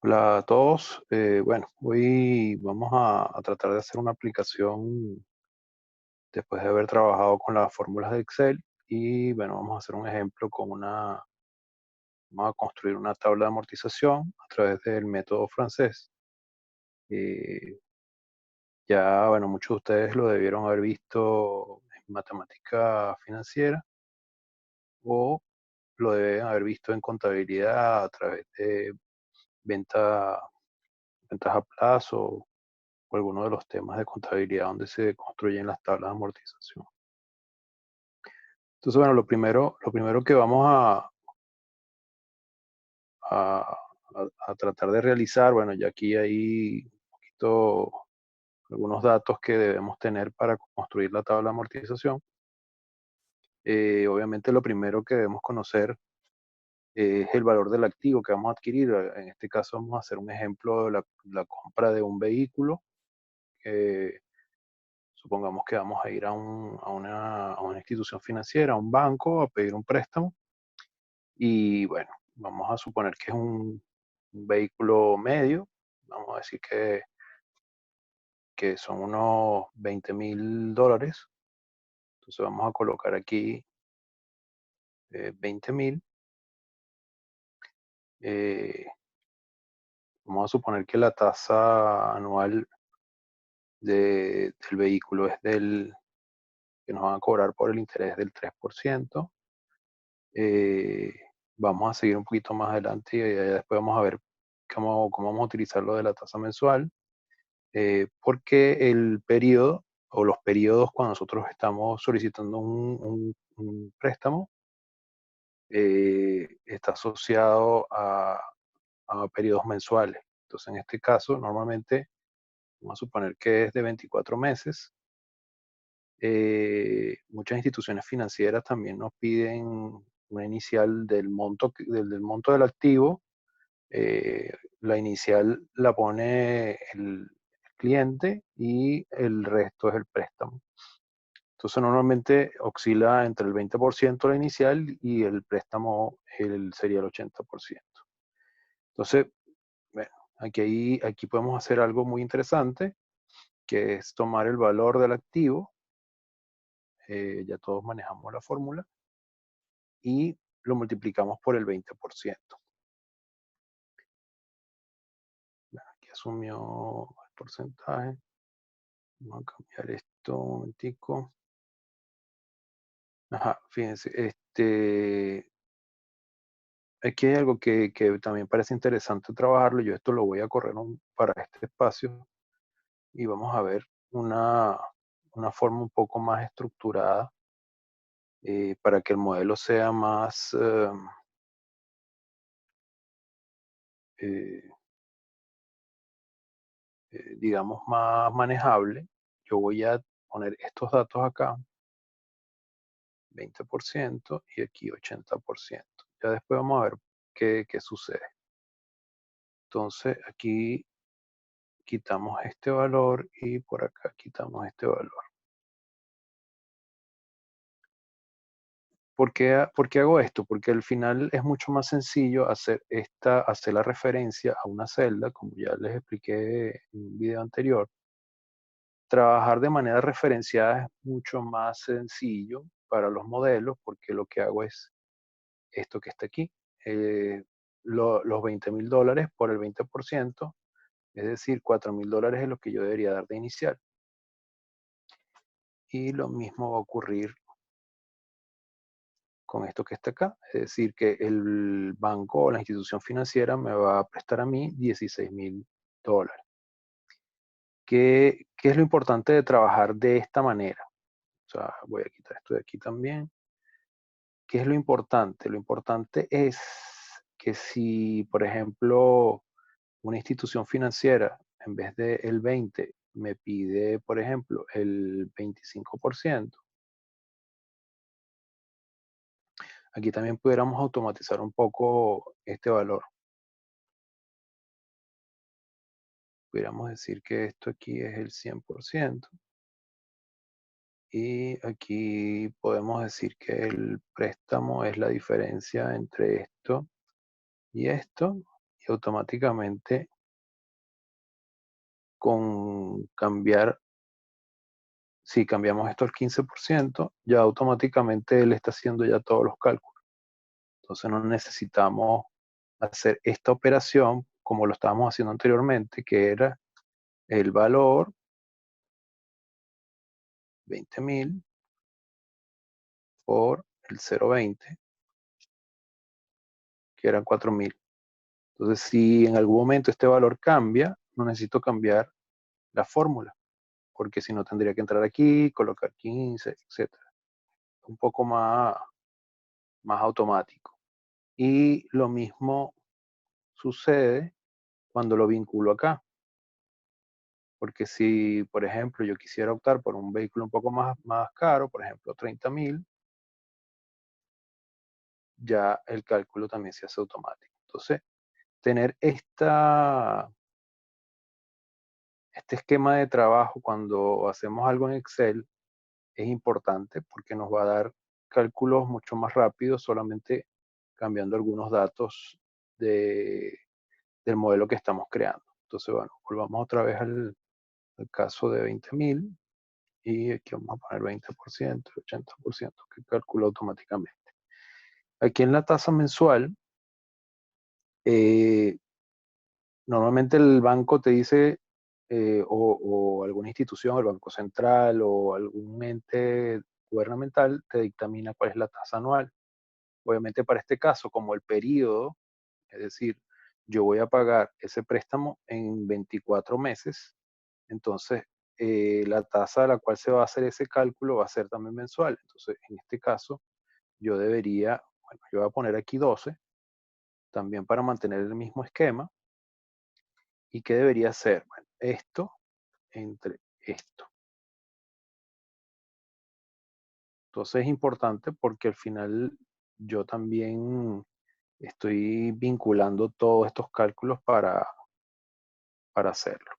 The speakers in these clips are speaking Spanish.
Hola a todos. Bueno, hoy vamos a tratar de hacer una aplicación después de haber trabajado con las fórmulas de Excel y bueno, vamos a hacer un ejemplo vamos a construir una tabla de amortización a través del método francés. Eh, ya, bueno, muchos de ustedes lo debieron haber visto en matemática financiera o lo deben haber visto en contabilidad a través de venta, ventas a plazo o alguno de los temas de contabilidad donde se construyen las tablas de amortización. Entonces, bueno, lo primero que vamos a- a tratar de realizar, bueno, ya aquí hay un poquito algunos datos que debemos tener para construir la tabla de amortización. Obviamente, lo primero que debemos conocer es el valor del activo que vamos a adquirir. En este caso, vamos a hacer un ejemplo de la compra de un vehículo. eh, Supongamos que vamos a ir a una institución financiera, a un banco, a pedir un préstamo. Y bueno, vamos a suponer que es un vehículo medio. Vamos a decir que son unos $20,000. Entonces vamos a colocar aquí 20,000. Eh, Vamos a suponer que la tasa anual del vehículo que nos van a cobrar por el interés del 3%. Eh, Vamos a seguir un poquito más adelante y después vamos a ver cómo vamos a utilizar lo de la tasa mensual. Porque el periodo o los periodos cuando nosotros estamos solicitando un préstamo está asociado a periodos mensuales. Entonces, en este caso, normalmente, vamos a suponer que es de 24 meses. Muchas instituciones financieras también nos piden una inicial del monto del activo. eh, la inicial la pone el cliente y el resto es el préstamo. Entonces normalmente oscila entre el 20% la inicial y el préstamo sería el 80%. Entonces, bueno, aquí podemos hacer algo muy interesante, que es tomar el valor del activo. Ya todos manejamos la fórmula, y lo multiplicamos por el 20%. Bueno, aquí asumió el porcentaje. Vamos a cambiar esto un momentico. Ajá, fíjense, aquí hay algo que también parece interesante trabajarlo. Yo esto lo voy a correr para este espacio y vamos a ver una forma un poco más estructurada, para que el modelo sea más, eh, digamos, más manejable. Yo voy a poner estos datos acá, 20% y aquí 80%. Ya después vamos a ver qué sucede. Entonces aquí quitamos este valor y por acá quitamos este valor. ¿Por qué hago esto? Porque al final es mucho más sencillo hacer la referencia a una celda, como ya les expliqué en un video anterior. Trabajar de manera referenciada es mucho más sencillo para los modelos, porque lo que hago es esto que está aquí. eh, los $20,000 por el 20%, es decir, $4,000 es lo que yo debería dar de inicial. Y lo mismo va a ocurrir con esto que está acá. Es decir, que el banco o la institución financiera me va a prestar a mí $16,000. ¿Qué es lo importante de trabajar de esta manera? O sea, voy a quitar esto de aquí también. ¿Qué es lo importante? Lo importante es que si, por ejemplo, una institución financiera, en vez de el 20, me pide, por ejemplo, el 25%, aquí también pudiéramos automatizar un poco este valor. Pudiéramos decir que esto aquí es el 100%, y aquí podemos decir que el préstamo es la diferencia entre esto y esto, y automáticamente con cambiar, si cambiamos esto al 15%, ya automáticamente él está haciendo ya todos los cálculos. Entonces no necesitamos hacer esta operación como lo estábamos haciendo anteriormente, que era el valor 20.000 por el 0.20, que eran 4.000. Entonces, si en algún momento este valor cambia, no necesito cambiar la fórmula, porque si no tendría que entrar aquí, colocar 15, etcétera. Un poco más automático. Y lo mismo sucede cuando lo vinculo acá. Porque si, por ejemplo, yo quisiera optar por un vehículo un poco más caro, por ejemplo, 30.000, ya el cálculo también se hace automático. Entonces, tener este esquema de trabajo cuando hacemos algo en Excel es importante porque nos va a dar cálculos mucho más rápidos solamente cambiando algunos datos del modelo que estamos creando. Entonces, bueno, volvamos otra vez al caso de 20.000 y aquí vamos a poner 20%, 80%, que calcula automáticamente. Aquí en la tasa mensual, eh, normalmente el banco te dice, o alguna institución, el Banco Central o algún ente gubernamental te dictamina cuál es la tasa anual. Obviamente para este caso, como el periodo, es decir, yo voy a pagar ese préstamo en 24 meses, entonces la tasa a la cual se va a hacer ese cálculo va a ser también mensual. Entonces, en este caso, yo debería, bueno, yo voy a poner aquí 12, también para mantener el mismo esquema. ¿Y qué debería ser? Bueno, esto entre esto. Entonces es importante porque al final yo también estoy vinculando todos estos cálculos para hacerlo.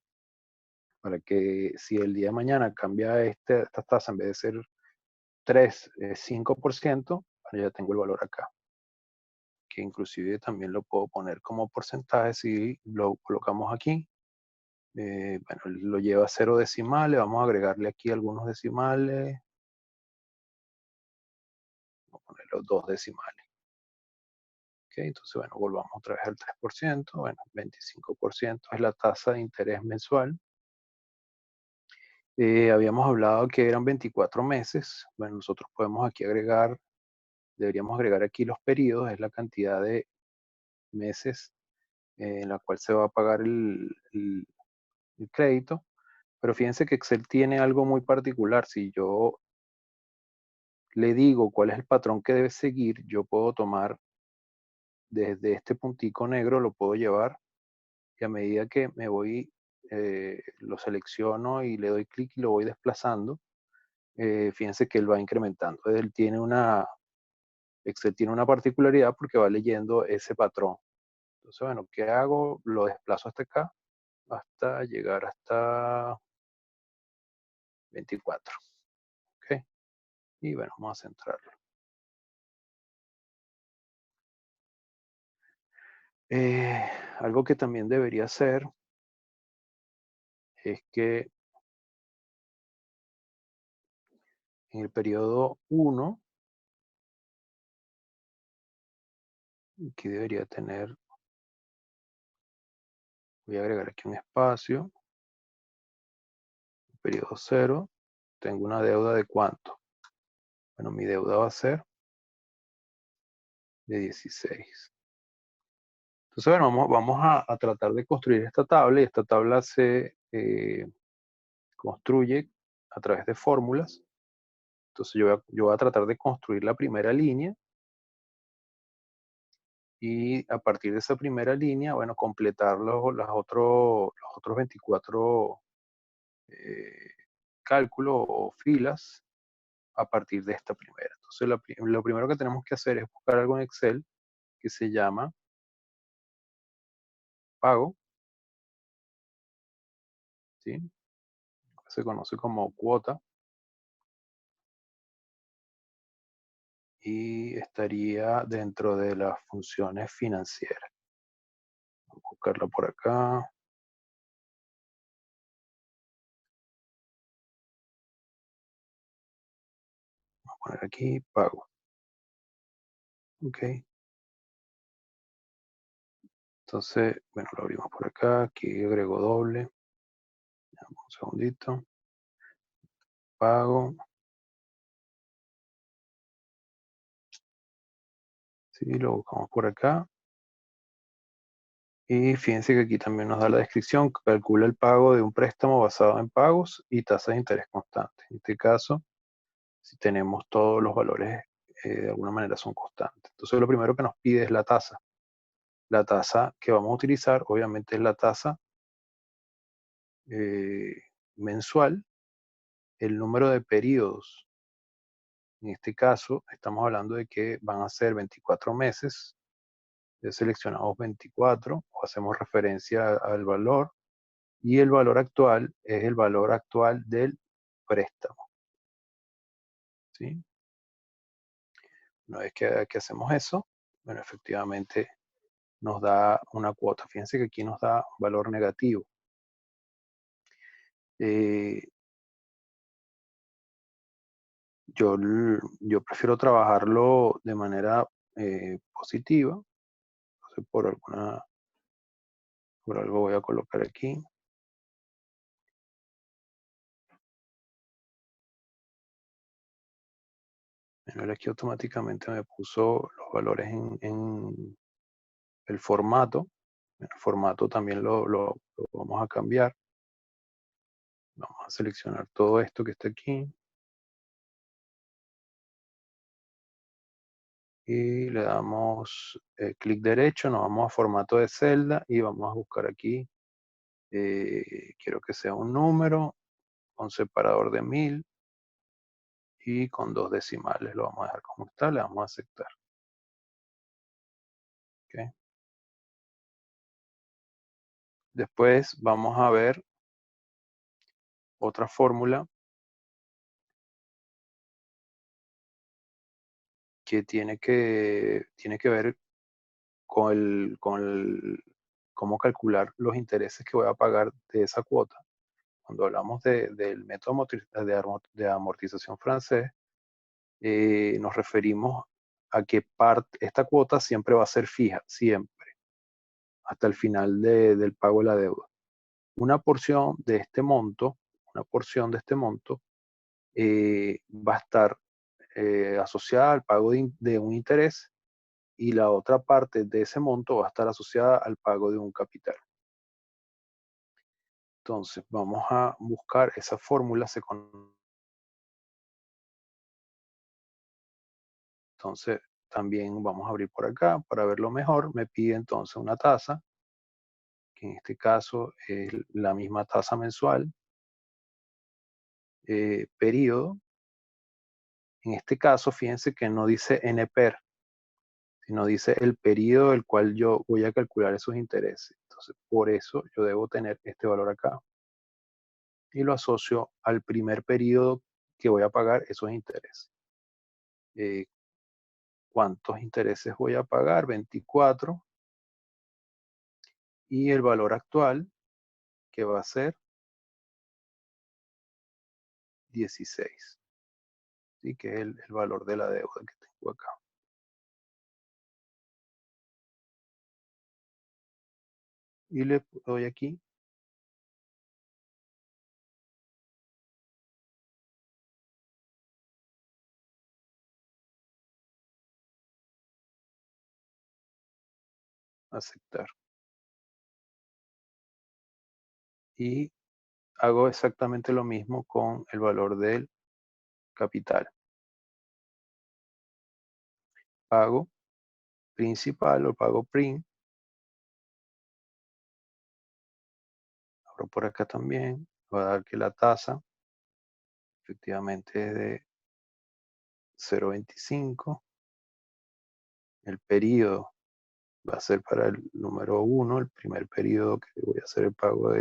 Para que si el día de mañana cambia esta tasa en vez de ser 3, 5%, bueno, ya tengo el valor acá. Que inclusive también lo puedo poner como porcentaje si lo colocamos aquí. Bueno, lo lleva a 0 decimales, vamos a agregarle aquí algunos decimales, vamos a poner los 2 decimales. Okay, entonces, bueno, volvamos otra vez al 3%, bueno, 25% es la tasa de interés mensual. Habíamos hablado que eran 24 meses, bueno, nosotros podemos aquí agregar, deberíamos agregar aquí los periodos, es la cantidad de meses en la cual se va a pagar el crédito. Pero fíjense que Excel tiene algo muy particular. Si yo le digo cuál es el patrón que debe seguir, yo puedo tomar desde este puntico negro, lo puedo llevar y a medida que me voy, lo selecciono y le doy clic y lo voy desplazando, fíjense que él va incrementando. Excel tiene una particularidad porque va leyendo ese patrón. Entonces, bueno, ¿qué hago? Lo desplazo hasta acá, hasta llegar hasta 24. ¿Ok? Y bueno, vamos a centrarlo. Algo que también debería hacer es que en el periodo 1, aquí debería tener, voy a agregar aquí un espacio, periodo 0, tengo una deuda de ¿cuánto? Bueno, mi deuda va a ser de 16. Entonces, bueno, vamos a tratar de construir esta tabla y esta tabla se construye a través de fórmulas. Entonces, yo voy a tratar de construir la primera línea y a partir de esa primera línea, bueno, completar los otros 24 eh, cálculos o filas a partir de esta primera. Entonces, lo primero que tenemos que hacer es buscar algo en Excel que se llama pago, ¿sí? Se conoce como cuota y estaría dentro de las funciones financieras. buscarla por acá. Vamos a poner aquí, pago. Ok. Entonces, bueno, lo abrimos por acá. Aquí agrego doble. Dame un segundito. Pago. Sí, lo buscamos por acá. Y fíjense que aquí también nos da la descripción, calcula el pago de un préstamo basado en pagos y tasas de interés constantes. En este caso, si tenemos todos los valores, de alguna manera son constantes. Entonces, lo primero que nos pide es la tasa. La tasa que vamos a utilizar, obviamente, es la tasa eh, mensual, el número de periodos. En este caso, estamos hablando de que van a ser 24 meses. Ya seleccionamos 24 o hacemos referencia al valor. Y el valor actual es el valor actual del préstamo, ¿sí? Una vez que hacemos eso, bueno, efectivamente nos da una cuota. Fíjense que aquí nos da un valor negativo. Eh, yo prefiero trabajarlo de manera positiva. Entonces, por algo voy a colocar aquí. Bueno, aquí automáticamente me puso los valores en el formato. El formato también lo vamos a cambiar. Vamos a seleccionar todo esto que está aquí. Y le damos clic derecho, nos vamos a formato de celda y vamos a buscar aquí, quiero que sea un número con separador de 1000 y con 2 decimales. Lo vamos a dejar como está, le vamos a aceptar. ¿Ok? Después vamos a ver otra fórmula que tiene que ver cómo calcular los intereses que voy a pagar de esa cuota. Cuando hablamos del método de amortización francés, nos referimos a que esta cuota siempre va a ser fija, siempre, hasta el final del pago de la deuda. Una porción de este monto, una porción de este monto va a estar asociada al pago de un interés y la otra parte de ese monto va a estar asociada al pago de un capital. Entonces, vamos a buscar esa fórmula. Entonces, también vamos a abrir por acá para verlo mejor. Me pide entonces una tasa, que en este caso es la misma tasa mensual, periodo. En este caso, fíjense que no dice NPER, sino dice el periodo del cual yo voy a calcular esos intereses. Entonces, por eso yo debo tener este valor acá. Y lo asocio al primer periodo que voy a pagar esos intereses. Eh, ¿Cuántos intereses voy a pagar? 24. Y el valor actual, que va a ser 16. ¿Sí? Que es el valor de la deuda que tengo acá. Y le doy aquí, aceptar. Y hago exactamente lo mismo con el valor del capital. Pago principal o pago PRIM. Abro por acá también. Va a dar que la tasa efectivamente es de 0,25. El periodo va a ser para el número 1, el primer periodo que voy a hacer el pago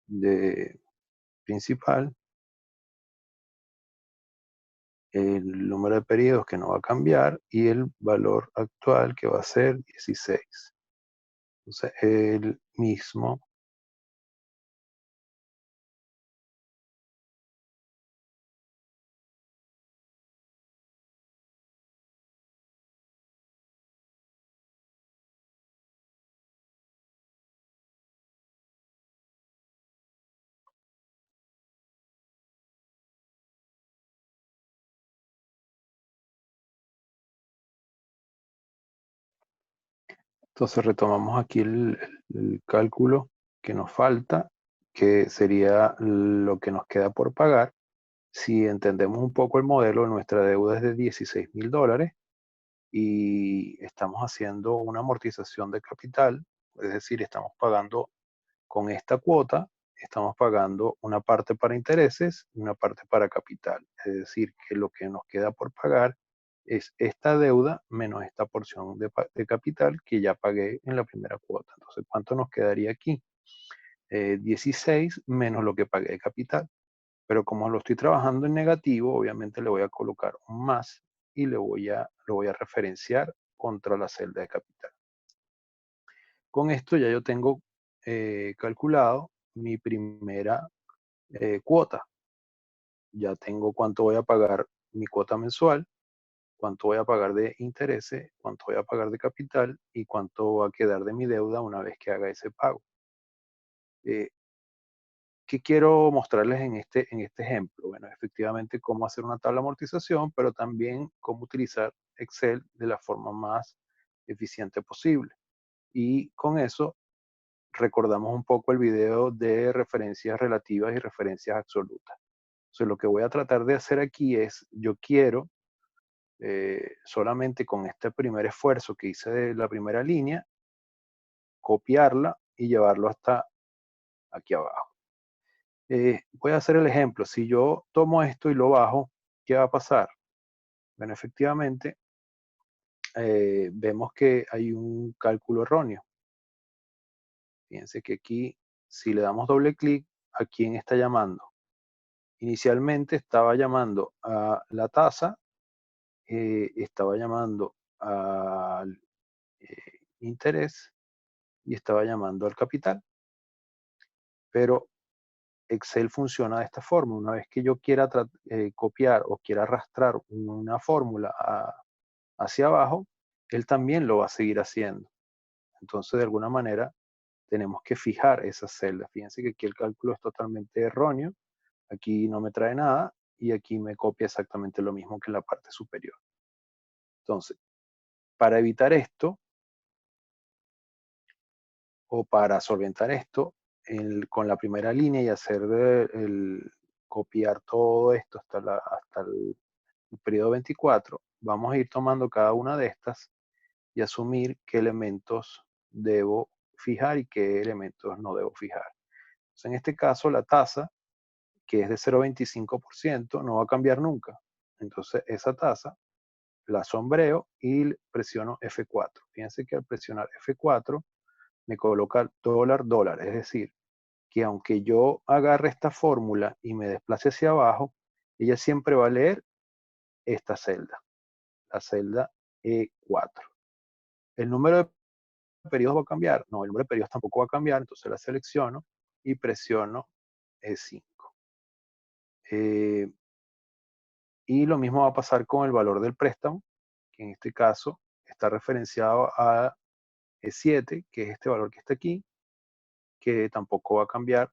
de principal. El número de periodos que no va a cambiar y el valor actual que va a ser 16. Entonces, el mismo, entonces retomamos aquí el cálculo que nos falta, que sería lo que nos queda por pagar. Si entendemos un poco el modelo, nuestra deuda es de $16,000 y estamos haciendo una amortización de capital, es decir, estamos pagando con esta cuota, estamos pagando una parte para intereses y una parte para capital. Es decir, que lo que nos queda por pagar es esta deuda menos esta porción de capital que ya pagué en la primera cuota. Entonces, ¿cuánto nos quedaría aquí? 16 menos lo que pagué de capital. Pero como lo estoy trabajando en negativo, obviamente le voy a colocar un más y lo voy a referenciar contra la celda de capital. Con esto ya yo tengo calculado mi primera cuota. Ya tengo cuánto voy a pagar mi cuota mensual, cuánto voy a pagar de intereses, cuánto voy a pagar de capital y cuánto va a quedar de mi deuda una vez que haga ese pago. Eh, ¿Qué quiero mostrarles en este ejemplo? Bueno, efectivamente cómo hacer una tabla de amortización, pero también cómo utilizar Excel de la forma más eficiente posible. Y con eso recordamos un poco el video de referencias relativas y referencias absolutas. Entonces, lo que voy a tratar de hacer aquí es, yo quiero solamente con este primer esfuerzo que hice de la primera línea, copiarla y llevarlo hasta aquí abajo. Voy a hacer el ejemplo. Si yo tomo esto y lo bajo, ¿qué va a pasar? Bueno, efectivamente, vemos que hay un cálculo erróneo. Fíjense que aquí, si le damos doble clic, ¿a quién está llamando? Inicialmente estaba llamando a la tasa, estaba llamando al interés y estaba llamando al capital. Pero Excel funciona de esta forma. Una vez que yo quiera copiar o quiera arrastrar una fórmula hacia abajo, él también lo va a seguir haciendo. Entonces, de alguna manera, tenemos que fijar esas celdas. Fíjense que aquí el cálculo es totalmente erróneo. Aquí no me trae nada y aquí me copia exactamente lo mismo que en la parte superior. Entonces, para evitar esto o para solventar esto, con la primera línea y hacer copiar todo esto hasta el periodo 24, vamos a ir tomando cada una de estas y asumir qué elementos debo fijar y qué elementos no debo fijar. Entonces, en este caso, la tasa, que es de 0,25%, no va a cambiar nunca. Entonces, esa tasa la sombreo y presiono F4. Fíjense que al presionar F4 me coloca dólar, dólar. Es decir, que aunque yo agarre esta fórmula y me desplace hacia abajo, ella siempre va a leer esta celda, la celda E4. ¿El número de periodos va a cambiar? No, el número de periodos tampoco va a cambiar, entonces la selecciono y presiono E5. Y lo mismo va a pasar con el valor del préstamo, que en este caso está referenciado a E7, que es este valor que está aquí, que tampoco va a cambiar,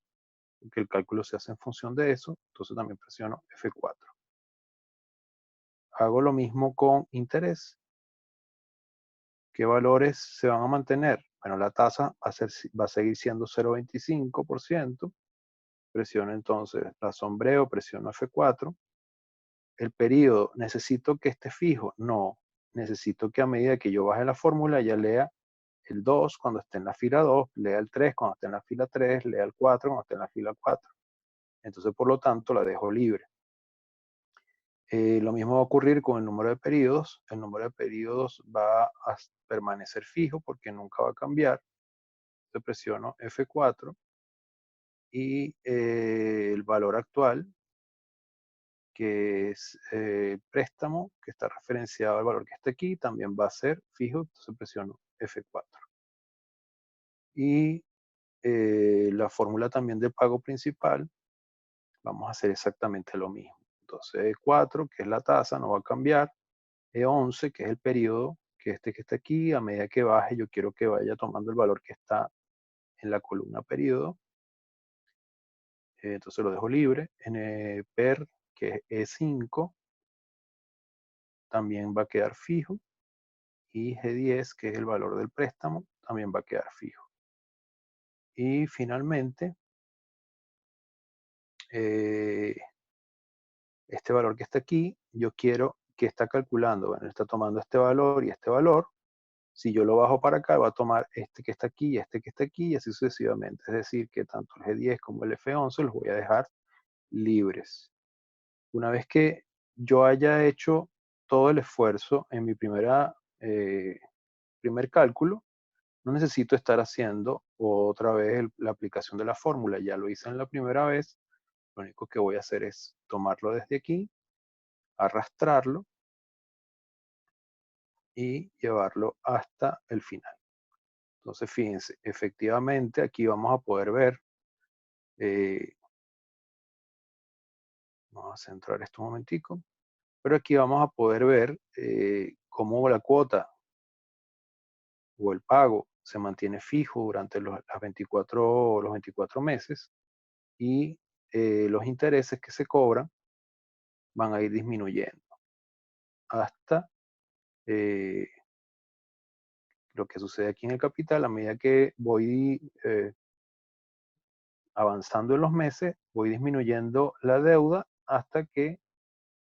porque el cálculo se hace en función de eso, entonces también presiono F4. Hago lo mismo con interés. ¿Qué valores se van a mantener? Bueno, la tasa va a seguir siendo 0,25%. Presiono entonces la sombreo, presiono F4. El periodo, ¿necesito que esté fijo? No, necesito que a medida que yo baje la fórmula ya lea el 2 cuando esté en la fila 2, lea el 3 cuando esté en la fila 3, lea el 4 cuando esté en la fila 4. Entonces, por lo tanto, la dejo libre. Lo mismo va a ocurrir con el número de periodos. El número de periodos va a permanecer fijo porque nunca va a cambiar. Entonces presiono F4 y el valor actual, que es el préstamo, que está referenciado al valor que está aquí, también va a ser fijo. Entonces presiono F4. Y la fórmula también del pago principal, vamos a hacer exactamente lo mismo. Entonces, E4, que es la tasa, no va a cambiar. E11, que es el periodo, que está aquí, a medida que baje, yo quiero que vaya tomando el valor que está en la columna periodo. Entonces lo dejo libre. En PER, que es E5, también va a quedar fijo. Y G10, que es el valor del préstamo, también va a quedar fijo. Y finalmente, eh, este valor que está aquí, yo quiero que está calculando, bueno, está tomando este valor y este valor. Si yo lo bajo para acá, va a tomar este que está aquí y este que está aquí, y así sucesivamente. Es decir, que tanto el G10 como el F11 los voy a dejar libres. Una vez que yo haya hecho todo el esfuerzo en mi primer cálculo, no necesito estar haciendo otra vez la aplicación de la fórmula. Ya lo hice en la primera vez. Lo único que voy a hacer es tomarlo desde aquí, arrastrarlo y llevarlo hasta el final. Entonces, fíjense, efectivamente aquí vamos a poder ver, eh, vamos a centrar esto un momentico, pero aquí vamos a poder ver cómo la cuota o el pago se mantiene fijo durante los 24 meses y los intereses que se cobran van a ir disminuyendo hasta eh, lo que sucede aquí en el capital. A medida que voy avanzando en los meses, voy disminuyendo la deuda hasta que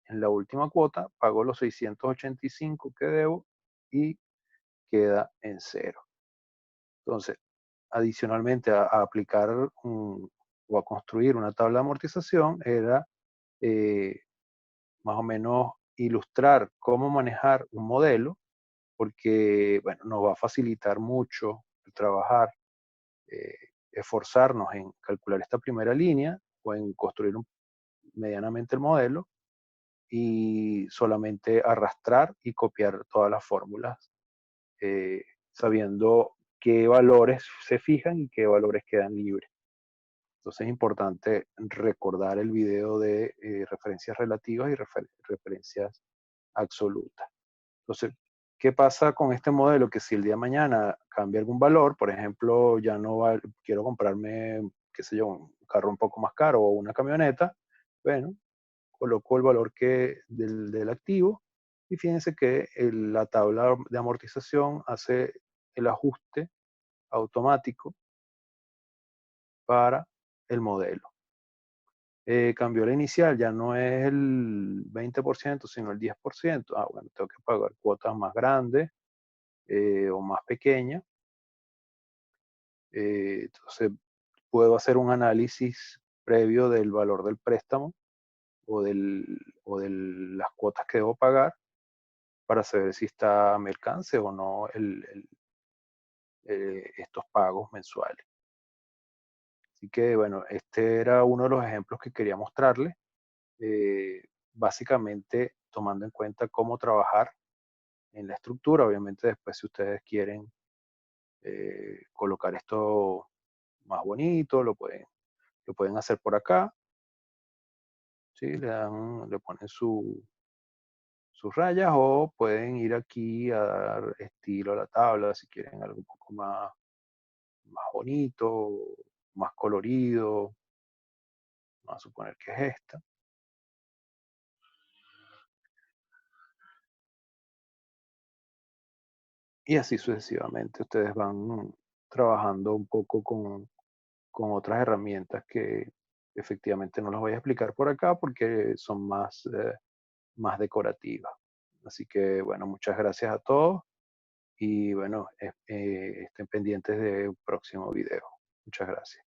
en la última cuota pago los 685 que debo y queda en cero. Entonces, adicionalmente a aplicar o a construir una tabla de amortización, era eh, más o menos ilustrar cómo manejar un modelo, porque bueno, nos va a facilitar mucho el trabajar, eh, esforzarnos en calcular esta primera línea o en construir medianamente el modelo y solamente arrastrar y copiar todas las fórmulas, eh, sabiendo qué valores se fijan y qué valores quedan libres. Entonces es importante recordar el video de referencias relativas y referencias absolutas. Entonces, ¿qué pasa con este modelo? Que si el día de mañana cambia algún valor, por ejemplo, ya no quiero comprarme, qué sé yo, un carro un poco más caro o una camioneta, bueno, coloco el valor del activo y fíjense que la tabla de amortización hace el ajuste automático para el modelo. Cambió la inicial, ya no es el 20%, sino el 10%. Ah, bueno, tengo que pagar cuotas más grandes o más pequeñas. Entonces, puedo hacer un análisis previo del valor del préstamo o de las cuotas que debo pagar para saber si está a mi alcance o no estos pagos mensuales. Así que bueno, este era uno de los ejemplos que quería mostrarles, básicamente tomando en cuenta cómo trabajar en la estructura. Obviamente después si ustedes quieren colocar esto más bonito, lo pueden hacer por acá, ¿sí? Le ponen sus rayas o pueden ir aquí a dar estilo a la tabla si quieren algo un poco más bonito, más colorido. Vamos a suponer que es esta. Y así sucesivamente. Ustedes van trabajando un poco con otras herramientas que efectivamente no las voy a explicar por acá porque son más decorativas. Así que bueno, muchas gracias a todos y bueno, estén pendientes de un próximo video. Muchas gracias.